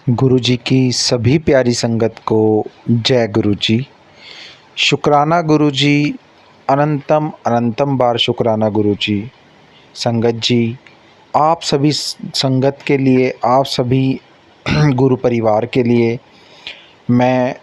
गुरु जी की सभी प्यारी संगत को जय गुरु जी। शुक्राना गुरु जी, अनंतम अनंतम बार शुक्राना गुरु जी। संगत जी, आप सभी संगत के लिए, आप सभी गुरु परिवार के लिए मैं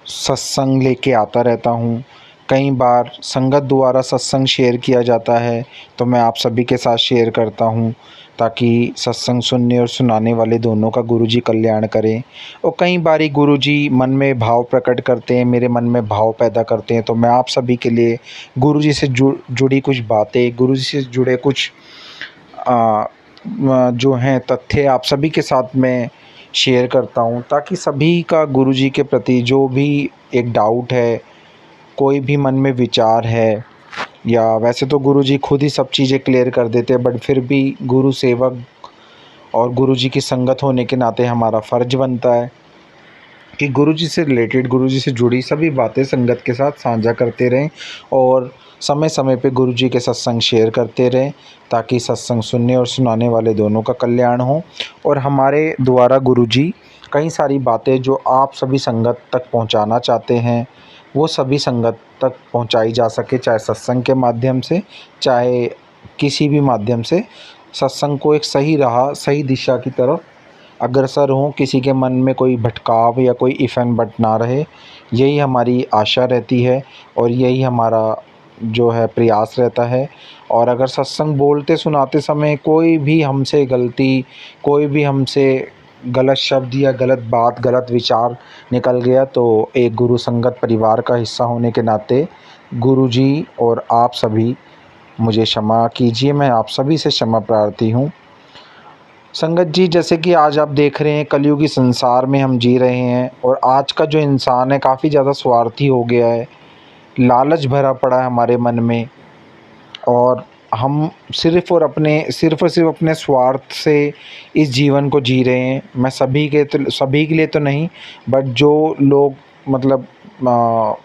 सत्संग लेके आता रहता हूँ। कई बार संगत द्वारा सत्संग शेयर किया जाता है तो मैं आप सभी के साथ शेयर करता हूँ, ताकि सत्संग सुनने और सुनाने वाले दोनों का गुरुजी कल्याण करें। और कई बारी गुरुजी मन में भाव प्रकट करते हैं, मेरे मन में भाव पैदा करते हैं, तो मैं आप सभी के लिए गुरुजी से जुड़ी कुछ बातें, गुरुजी से जुड़े कुछ जो हैं तथ्य आप सभी के साथ मैं शेयर करता हूँ, ताकि सभी का गुरुजी के प्रति जो भी एक डाउट है, कोई भी मन में विचार है, या वैसे तो गुरुजी खुद ही सब चीज़ें क्लियर कर देते हैं, बट फिर भी गुरु सेवक और गुरुजी की संगत होने के नाते हमारा फ़र्ज़ बनता है कि गुरुजी से रिलेटेड, गुरुजी से जुड़ी सभी बातें संगत के साथ साझा करते रहें और समय समय पे गुरुजी के सत्संग शेयर करते रहें, ताकि सत्संग सुनने और सुनाने वाले दोनों का कल्याण हो। और हमारे द्वारा गुरुजी कई सारी बातें जो आप सभी संगत तक पहुंचाना चाहते हैं, वो सभी संगत तक पहुंचाई जा सके, चाहे सत्संग के माध्यम से, चाहे किसी भी माध्यम से। सत्संग को एक सही राह, सही दिशा की तरफ अग्रसर हों, किसी के मन में कोई भटकाव या कोई इफ़न बट ना रहे, यही हमारी आशा रहती है और यही हमारा जो है प्रयास रहता है। और अगर सत्संग बोलते सुनाते समय कोई भी हमसे गलती, कोई भी हमसे गलत शब्द या गलत बात, गलत विचार निकल गया, तो एक गुरु संगत परिवार का हिस्सा होने के नाते गुरुजी और आप सभी मुझे क्षमा कीजिए, मैं आप सभी से क्षमा प्रार्थी हूँ। संगत जी, जैसे कि आज आप देख रहे हैं कलयुगी संसार में हम जी रहे हैं, और आज का जो इंसान है काफ़ी ज़्यादा स्वार्थी हो गया है, लालच भरा पड़ा है हमारे मन में, और हम सिर्फ़ और सिर्फ़ अपने स्वार्थ से इस जीवन को जी रहे हैं। मैं सभी के लिए तो नहीं, बट जो लोग मतलब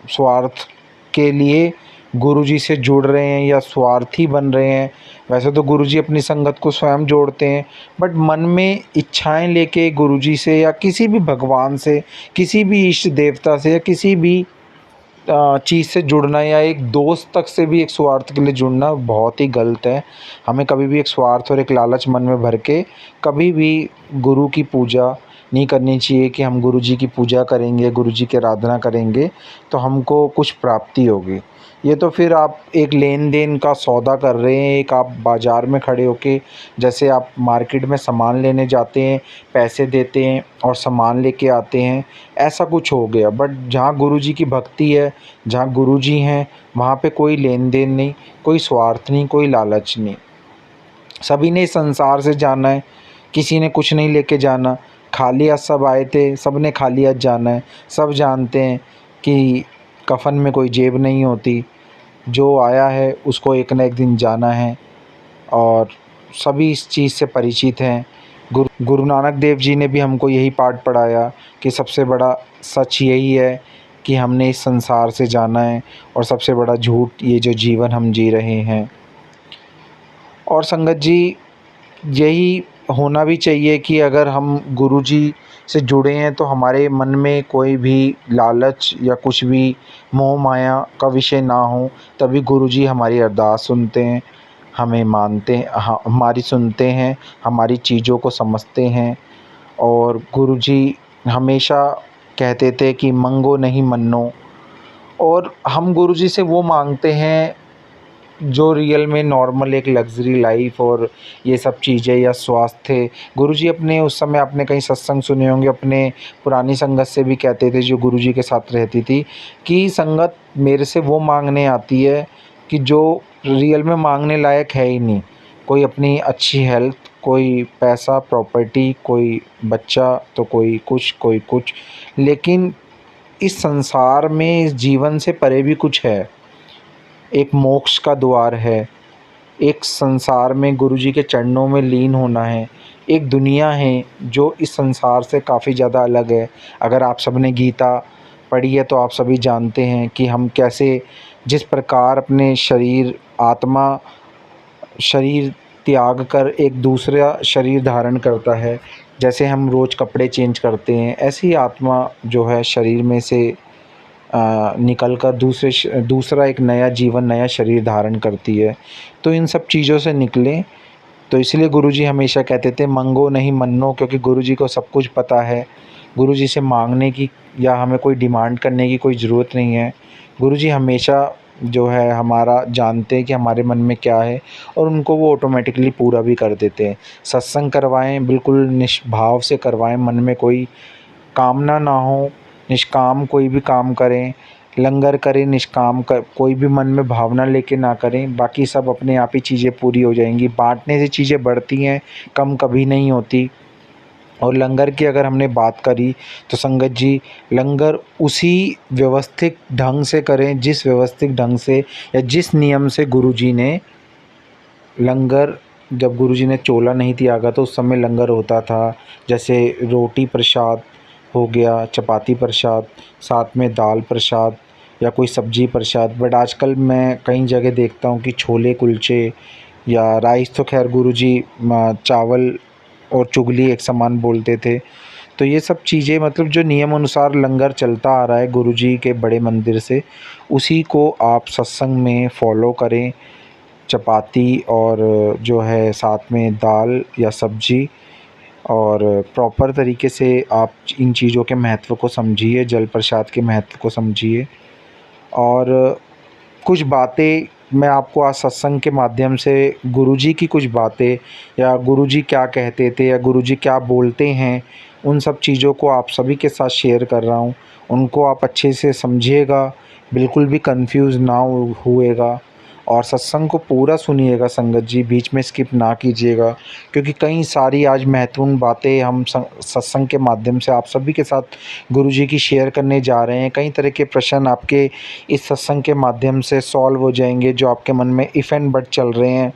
स्वार्थ के लिए गुरुजी से जुड़ रहे हैं या स्वार्थी बन रहे हैं, वैसे तो गुरुजी अपनी संगत को स्वयं जोड़ते हैं, बट मन में इच्छाएं लेके गुरुजी से या किसी भी भगवान से, किसी भी इष्ट देवता से या किसी भी चीज़ से जुड़ना, या एक दोस्त तक से भी एक स्वार्थ के लिए जुड़ना बहुत ही गलत है। हमें कभी भी एक स्वार्थ और एक लालच मन में भर के कभी भी गुरु की पूजा नहीं करनी चाहिए कि हम गुरुजी की पूजा करेंगे, गुरुजी की आराधना करेंगे तो हमको कुछ प्राप्ति होगी। ये तो फिर आप एक लेन देन का सौदा कर रहे हैं, एक आप बाज़ार में खड़े होके, जैसे आप मार्केट में सामान लेने जाते हैं, पैसे देते हैं और सामान लेके आते हैं, ऐसा कुछ हो गया। बट जहाँ गुरुजी की भक्ति है, जहाँ गुरुजी हैं, वहाँ पे कोई लेन देन नहीं, कोई स्वार्थ नहीं, कोई लालच नहीं। सभी ने इस संसार से जाना है, किसी ने कुछ नहीं लेके जाना। खाली हाथ सब आए थे, सब ने खाली हाथ जाना है। सब जानते हैं कि कफन में कोई जेब नहीं होती, जो आया है उसको एक न एक दिन जाना है, और सभी इस चीज़ से परिचित हैं। गुरु नानक देव जी ने भी हमको यही पाठ पढ़ाया कि सबसे बड़ा सच यही है कि हमने इस संसार से जाना है, और सबसे बड़ा झूठ ये जो जीवन हम जी रहे हैं। और संगत जी, यही होना भी चाहिए कि अगर हम गुरुजी से जुड़े हैं तो हमारे मन में कोई भी लालच या कुछ भी मोह माया का विषय ना हो, तभी गुरुजी हमारी अरदास सुनते हैं, हमें मानते हैं, हमारी सुनते हैं, हमारी चीज़ों को समझते हैं। और गुरुजी हमेशा कहते थे कि मंगो नहीं मन्नो, और हम गुरुजी से वो मांगते हैं जो रियल में नॉर्मल एक लग्ज़री लाइफ और ये सब चीज़ें या स्वास्थ्य। गुरुजी अपने उस समय आपने कहीं सत्संग सुने होंगे, अपने पुरानी संगत से भी कहते थे जो गुरुजी के साथ रहती थी, कि संगत मेरे से वो मांगने आती है कि जो रियल में मांगने लायक है ही नहीं। कोई अपनी अच्छी हेल्थ, कोई पैसा प्रॉपर्टी, कोई बच्चा, तो कोई कुछ, कोई कुछ, लेकिन इस संसार में, इस जीवन से परे भी कुछ है। एक मोक्ष का द्वार है, एक संसार में गुरुजी के चरणों में लीन होना है, एक दुनिया है जो इस संसार से काफ़ी ज़्यादा अलग है। अगर आप सब ने गीता पढ़ी है तो आप सभी जानते हैं कि हम कैसे, जिस प्रकार अपने शरीर त्याग कर एक दूसरा शरीर धारण करता है, जैसे हम रोज़ कपड़े चेंज करते हैं, ऐसे ही आत्मा जो है शरीर में से निकल कर दूसरा एक नया जीवन, नया शरीर धारण करती है। तो इन सब चीज़ों से निकलें। तो इसलिए गुरुजी हमेशा कहते थे मंगो नहीं मन्नो, क्योंकि गुरुजी को सब कुछ पता है। गुरुजी से मांगने की या हमें कोई डिमांड करने की कोई ज़रूरत नहीं है। गुरुजी हमेशा जो है हमारा जानते हैं कि हमारे मन में क्या है, और उनको वो ऑटोमेटिकली पूरा भी कर देते हैं। सत्संग करवाएं, बिल्कुल निष्भाव से करवाएं, मन में कोई कामना ना हो, निष्काम कोई भी काम करें, लंगर करें, निष्काम कर कोई भी मन में भावना लेके ना करें। बाकी सब अपने आप ही चीज़ें पूरी हो जाएंगी। बांटने से चीज़ें बढ़ती हैं, कम कभी नहीं होती। और लंगर की अगर हमने बात करी तो संगत जी, लंगर उसी व्यवस्थित ढंग से करें जिस व्यवस्थित ढंग से या जिस नियम से गुरुजी ने लंगर, जब गुरुजी ने चोला नहीं त्यागा तो उस समय लंगर होता था। जैसे रोटी प्रसाद हो गया, चपाती प्रसाद, साथ में दाल प्रसाद या कोई सब्जी प्रसाद। बट आजकल मैं कई जगह देखता हूँ कि छोले कुलचे या राइस, तो खैर गुरुजी चावल और चुगली एक समान बोलते थे। तो ये सब चीज़ें मतलब जो नियम अनुसार लंगर चलता आ रहा है गुरुजी के बड़े मंदिर से, उसी को आप सत्संग में फॉलो करें। चपाती और जो है साथ में दाल या सब्जी, और प्रॉपर तरीके से आप इन चीज़ों के महत्व को समझिए, जल प्रसाद के महत्व को समझिए। और कुछ बातें मैं आपको आज सत्संग के माध्यम से गुरुजी की कुछ बातें, या गुरुजी क्या कहते थे या गुरुजी क्या बोलते हैं, उन सब चीज़ों को आप सभी के साथ शेयर कर रहा हूँ। उनको आप अच्छे से समझिएगा, बिल्कुल भी कंफ्यूज ना हुएगा, और सत्संग को पूरा सुनिएगा संगत जी, बीच में स्किप ना कीजिएगा। क्योंकि कई सारी आज महत्वपूर्ण बातें हम सत्संग के माध्यम से आप सभी के साथ गुरुजी की शेयर करने जा रहे हैं। कई तरह के प्रश्न आपके इस सत्संग के माध्यम से सॉल्व हो जाएंगे, जो आपके मन में इफ़ एंड बट चल रहे हैं।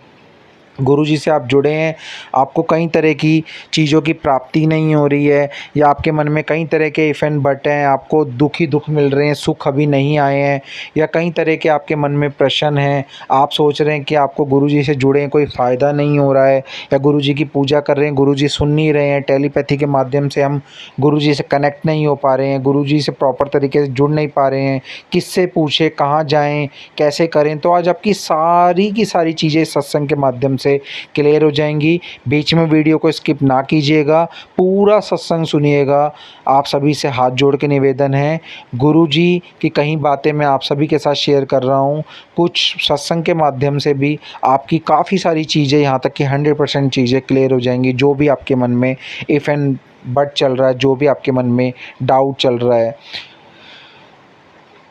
गुरुजी से आप जुड़े हैं, आपको कई तरह की चीज़ों की प्राप्ति नहीं हो रही है, या आपके मन में कई तरह के इफ़ एंड बट हैं, आपको दुख ही दुख मिल रहे हैं, सुख अभी नहीं आए हैं, या कई तरह के आपके मन में प्रश्न हैं। आप सोच रहे हैं कि आपको गुरुजी से जुड़े हैं, कोई फ़ायदा नहीं हो रहा है, या गुरुजी की पूजा कर रहे हैं, गुरुजी सुन नहीं रहे हैं, टेलीपैथी के माध्यम से हम गुरुजी से कनेक्ट नहीं हो पा रहे हैं, गुरुजी से प्रॉपर तरीके से जुड़ नहीं पा रहे हैं, किससे पूछे, कहाँ जाएँ, कैसे करें। तो आज आपकी सारी की सारी चीज़ें सत्संग के माध्यम से क्लियर हो जाएंगी। बीच में वीडियो को स्किप ना कीजिएगा, पूरा सत्संग सुनिएगा। आप सभी से हाथ जोड़ के निवेदन है, गुरुजी की कई बातें मैं आप सभी के साथ शेयर कर रहा हूँ। कुछ सत्संग के माध्यम से भी आपकी काफ़ी सारी चीज़ें, यहाँ तक कि 100% चीज़ें क्लियर हो जाएंगी। जो भी आपके मन में इफ़ एंड बट चल रहा है, जो भी आपके मन में डाउट चल रहा है,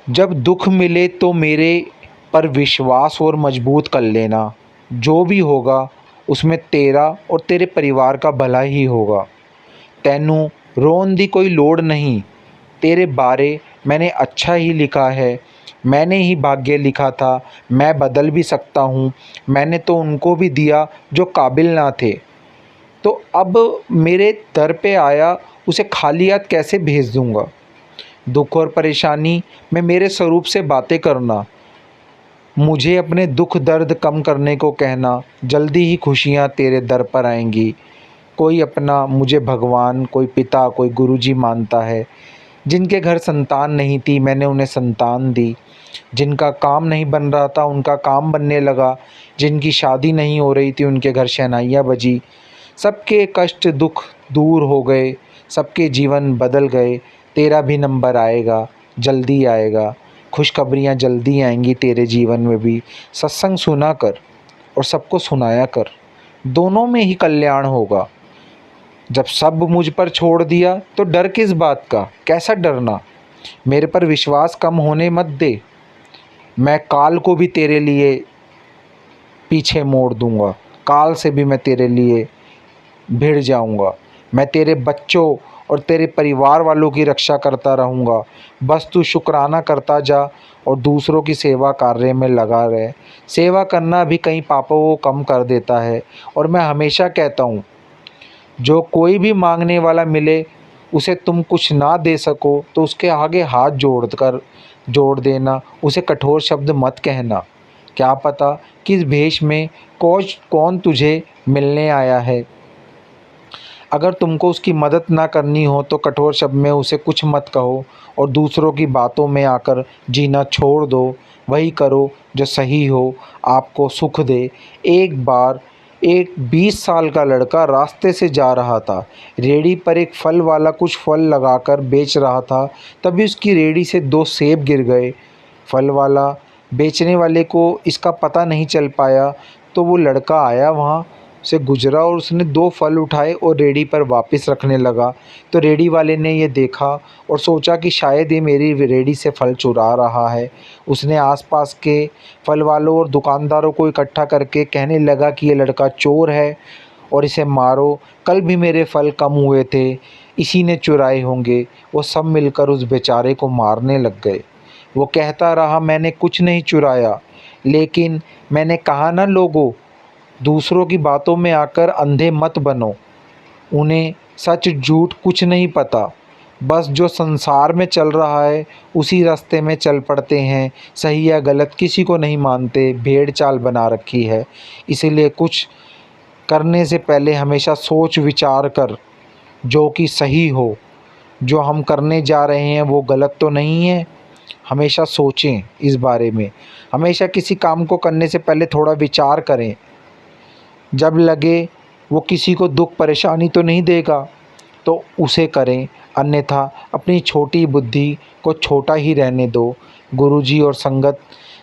जब दुख मिले तो मेरे पर विश्वास और मजबूत कर लेना। जो भी होगा उसमें तेरा और तेरे परिवार का भला ही होगा। तैनू रोन दी कोई लोड़ नहीं, तेरे बारे मैंने अच्छा ही लिखा है। मैंने ही भाग्य लिखा था, मैं बदल भी सकता हूँ। मैंने तो उनको भी दिया जो काबिल ना थे, तो अब मेरे दर पे आया उसे खाली हाथ कैसे भेज दूँगा। दुख और परेशानी में मेरे स्वरूप से बातें करना, मुझे अपने दुख दर्द कम करने को कहना। जल्दी ही खुशियाँ तेरे दर पर आएंगी। कोई अपना मुझे भगवान, कोई पिता, कोई गुरुजी मानता है। जिनके घर संतान नहीं थी मैंने उन्हें संतान दी। जिनका काम नहीं बन रहा था उनका काम बनने लगा। जिनकी शादी नहीं हो रही थी उनके घर शहनाइयाँ बजी। सबके कष्ट दुख दूर हो गए, सबके जीवन बदल गए। तेरा भी नंबर आएगा, जल्दी आएगा। खुशखबरियाँ जल्दी आएंगी तेरे जीवन में भी। सत्संग सुना कर और सबको सुनाया कर, दोनों में ही कल्याण होगा। जब सब मुझ पर छोड़ दिया तो डर किस बात का, कैसा डरना। मेरे पर विश्वास कम होने मत दे, मैं काल को भी तेरे लिए पीछे मोड़ दूंगा। काल से भी मैं तेरे लिए भिड़ जाऊंगा। मैं तेरे बच्चों और तेरे परिवार वालों की रक्षा करता रहूँगा। बस तू शुक्राना करता जा और दूसरों की सेवा कार्य में लगा रहे। सेवा करना भी कई पापों को कम कर देता है। और मैं हमेशा कहता हूँ, जो कोई भी मांगने वाला मिले उसे तुम कुछ ना दे सको तो उसके आगे हाथ जोड़ देना। उसे कठोर शब्द मत कहना। क्या पता किस भेष में कौन तुझे मिलने आया है। अगर तुमको उसकी मदद ना करनी हो तो कठोर शब्द में उसे कुछ मत कहो और दूसरों की बातों में आकर जीना छोड़ दो। वही करो जो सही हो, आपको सुख दे। एक बार एक 20 साल का लड़का रास्ते से जा रहा था। रेहड़ी पर एक फल वाला कुछ फल लगाकर बेच रहा था। तभी उसकी रेहड़ी से 2 सेब गिर गए। फल वाला बेचने वाले को इसका पता नहीं चल पाया, तो वो लड़का आया, वहाँ से गुजरा और उसने 2 फल उठाए और रेहड़ी पर वापस रखने लगा। तो रेहड़ी वाले ने ये देखा और सोचा कि शायद ये मेरी रेहड़ी से फल चुरा रहा है। उसने आसपास के फल वालों और दुकानदारों को इकट्ठा करके कहने लगा कि ये लड़का चोर है और इसे मारो। कल भी मेरे फल कम हुए थे, इसी ने चुराए होंगे। वो सब मिलकर उस बेचारे को मारने लग गए। वो कहता रहा, मैंने कुछ नहीं चुराया, लेकिन मैंने कहा ना लोगों, दूसरों की बातों में आकर अंधे मत बनो। उन्हें सच झूठ कुछ नहीं पता, बस जो संसार में चल रहा है उसी रास्ते में चल पड़ते हैं। सही या गलत किसी को नहीं मानते, भेड़ चाल बना रखी है। इसीलिए कुछ करने से पहले हमेशा सोच विचार कर, जो कि सही हो। जो हम करने जा रहे हैं वो गलत तो नहीं है। हमेशा सोचें इस बारे में। हमेशा किसी काम को करने से पहले थोड़ा विचार करें। जब लगे वो किसी को दुख परेशानी तो नहीं देगा तो उसे करें, अन्यथा अपनी छोटी बुद्धि को छोटा ही रहने दो। गुरुजी और संगत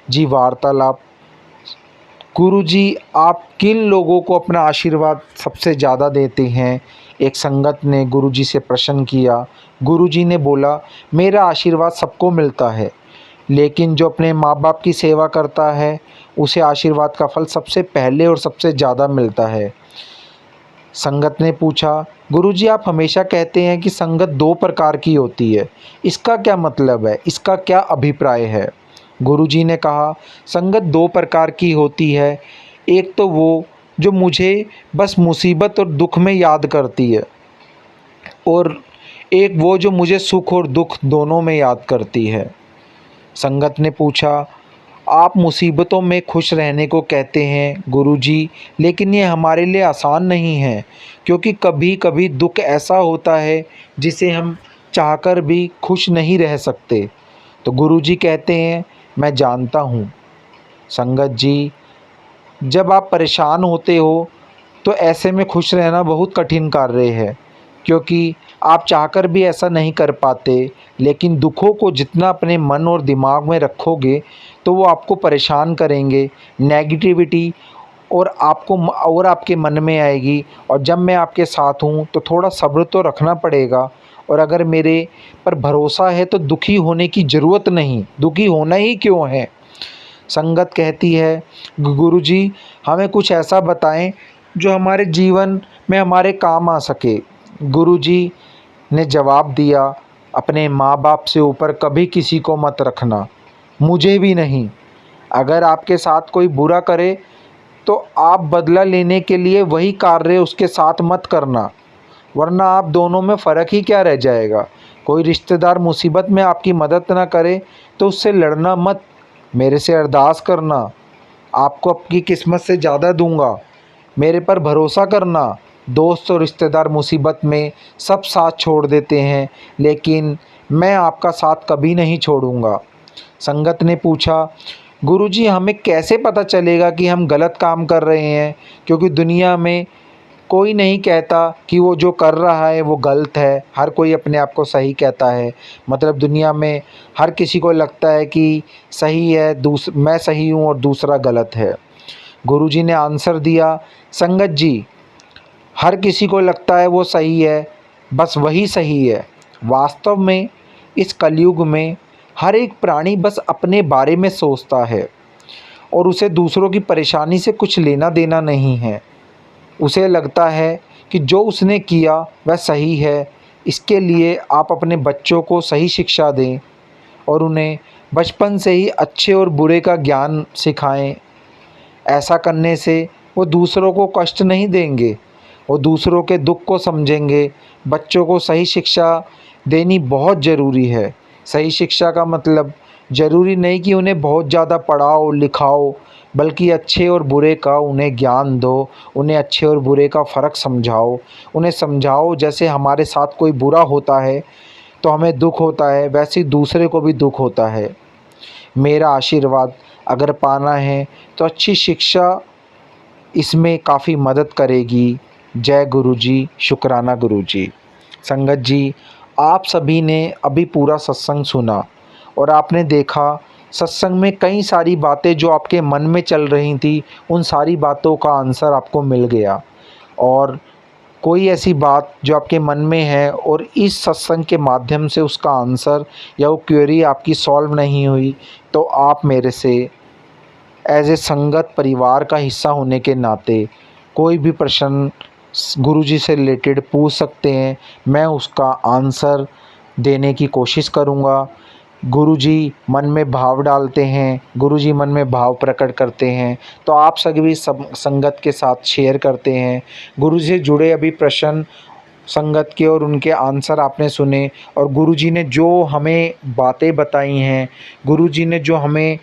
जी वार्तालाप। गुरुजी, आप किन लोगों को अपना आशीर्वाद सबसे ज़्यादा देते हैं? एक संगत ने गुरुजी से प्रश्न किया। गुरुजी ने बोला, मेरा आशीर्वाद सबको मिलता है, लेकिन जो अपने माँ बाप की सेवा करता है उसे आशीर्वाद का फल सबसे पहले और सबसे ज़्यादा मिलता है। संगत ने पूछा, गुरुजी आप हमेशा कहते हैं कि संगत 2 प्रकार की होती है, इसका क्या मतलब है? इसका क्या अभिप्राय है? गुरुजी ने कहा, संगत 2 प्रकार की होती है। एक तो वो जो मुझे बस मुसीबत और दुख में याद करती है, और एक वो जो मुझे सुख और दुख दोनों में याद करती है। संगत ने पूछा, आप मुसीबतों में खुश रहने को कहते हैं गुरुजी, लेकिन ये हमारे लिए आसान नहीं है, क्योंकि कभी कभी दुख ऐसा होता है जिसे हम चाहकर भी खुश नहीं रह सकते। तो गुरुजी कहते हैं, मैं जानता हूँ संगत जी, जब आप परेशान होते हो तो ऐसे में खुश रहना बहुत कठिन कार्य है, क्योंकि आप चाहकर भी ऐसा नहीं कर पाते। लेकिन दुखों को जितना अपने मन और दिमाग में रखोगे तो वो आपको परेशान करेंगे। नेगेटिविटी और आपके मन में आएगी। और जब मैं आपके साथ हूँ तो थोड़ा सब्र तो रखना पड़ेगा, और अगर मेरे पर भरोसा है तो दुखी होने की ज़रूरत नहीं। दुखी होना ही क्यों है? संगत कहती है, गुरुजी हमें कुछ ऐसा बताएं जो हमारे जीवन में हमारे काम आ सके। गुरुजी ने जवाब दिया, अपने माँ बाप से ऊपर कभी किसी को मत रखना, मुझे भी नहीं। अगर आपके साथ कोई बुरा करे तो आप बदला लेने के लिए वही कार्य उसके साथ मत करना, वरना आप दोनों में फ़र्क ही क्या रह जाएगा। कोई रिश्तेदार मुसीबत में आपकी मदद ना करे तो उससे लड़ना मत, मेरे से अरदास करना, आपको आपकी किस्मत से ज़्यादा दूंगा, मेरे पर भरोसा करना। दोस्त और रिश्तेदार मुसीबत में सब साथ छोड़ देते हैं, लेकिन मैं आपका साथ कभी नहीं छोड़ूंगा। संगत ने पूछा, गुरुजी हमें कैसे पता चलेगा कि हम गलत काम कर रहे हैं? क्योंकि दुनिया में कोई नहीं कहता कि वो जो कर रहा है वो गलत है, हर कोई अपने आप को सही कहता है। मतलब दुनिया में हर किसी को लगता है कि सही है, मैं सही हूँ और दूसरा गलत है। गुरुजी ने आंसर दिया, संगत जी हर किसी को लगता है वो सही है, बस वही सही है। वास्तव में इस कलयुग में हर एक प्राणी बस अपने बारे में सोचता है और उसे दूसरों की परेशानी से कुछ लेना देना नहीं है। उसे लगता है कि जो उसने किया वह सही है। इसके लिए आप अपने बच्चों को सही शिक्षा दें और उन्हें बचपन से ही अच्छे और बुरे का ज्ञान सिखाएं। ऐसा करने से वो दूसरों को कष्ट नहीं देंगे, वो दूसरों के दुख को समझेंगे। बच्चों को सही शिक्षा देनी बहुत ज़रूरी है। सही शिक्षा का मतलब ज़रूरी नहीं कि उन्हें बहुत ज़्यादा पढ़ाओ लिखाओ, बल्कि अच्छे और बुरे का उन्हें ज्ञान दो, उन्हें अच्छे और बुरे का फ़र्क समझाओ, उन्हें समझाओ जैसे हमारे साथ कोई बुरा होता है तो हमें दुःख होता है, वैसे ही दूसरे को भी दुःख होता है। मेरा आशीर्वाद अगर पाना है तो अच्छी शिक्षा इसमें काफ़ी मदद करेगी। जय गुरुजी, शुक्राना गुरुजी। संगत जी, आप सभी ने अभी पूरा सत्संग सुना और आपने देखा सत्संग में कई सारी बातें जो आपके मन में चल रही थी, उन सारी बातों का आंसर आपको मिल गया। और कोई ऐसी बात जो आपके मन में है और इस सत्संग के माध्यम से उसका आंसर या वो क्वेरी आपकी सॉल्व नहीं हुई, तो आप मेरे से एज ए संगत परिवार का हिस्सा होने के नाते कोई भी प्रश्न गुरुजी से रिलेटेड पूछ सकते हैं। मैं उसका आंसर देने की कोशिश करूँगा। गुरुजी मन में भाव डालते हैं, गुरुजी मन में भाव प्रकट करते हैं, तो आप सभी सब संगत के साथ शेयर करते हैं। गुरु से जुड़े अभी प्रश्न संगत के और उनके आंसर आपने सुने, और गुरुजी ने जो हमें बातें बताई हैं, गुरुजी ने जो हमें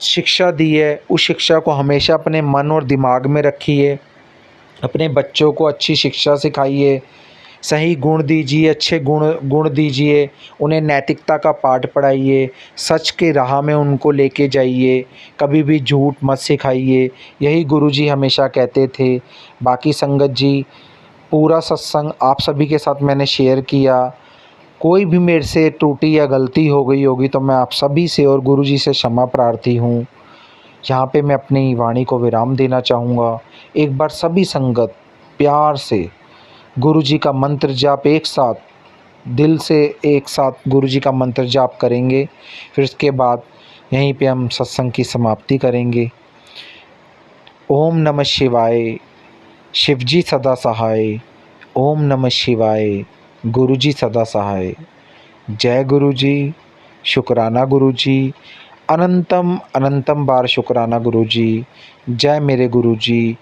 शिक्षा दी है, उस शिक्षा को हमेशा अपने मन और दिमाग में रखिए। अपने बच्चों को अच्छी शिक्षा सिखाइए, सही गुण दीजिए, अच्छे गुण दीजिए, उन्हें नैतिकता का पाठ पढ़ाइए, सच के राह में उनको लेके जाइए, कभी भी झूठ मत सिखाइए। यही गुरुजी हमेशा कहते थे। बाकी संगत जी, पूरा सत्संग आप सभी के साथ मैंने शेयर किया। कोई भी मेरे से त्रुटि या गलती हो गई होगी तो मैं आप सभी से और गुरुजी से क्षमा प्रार्थी हूँ। यहाँ पे मैं अपनी वाणी को विराम देना चाहूँगा। एक बार सभी संगत प्यार से गुरुजी का मंत्र जाप एक साथ, दिल से एक साथ गुरुजी का मंत्र जाप करेंगे। फिर उसके बाद यहीं पे हम सत्संग की समाप्ति करेंगे। ओम नमः शिवाय। शिवजी सदा सहाय। ओम नमः शिवाय। गुरुजी सदा सहाय। जय गुरुजी, शुक्राना गुरुजी, अनंतम अनंतम बार शुक्राना गुरुजी। जय मेरे गुरुजी,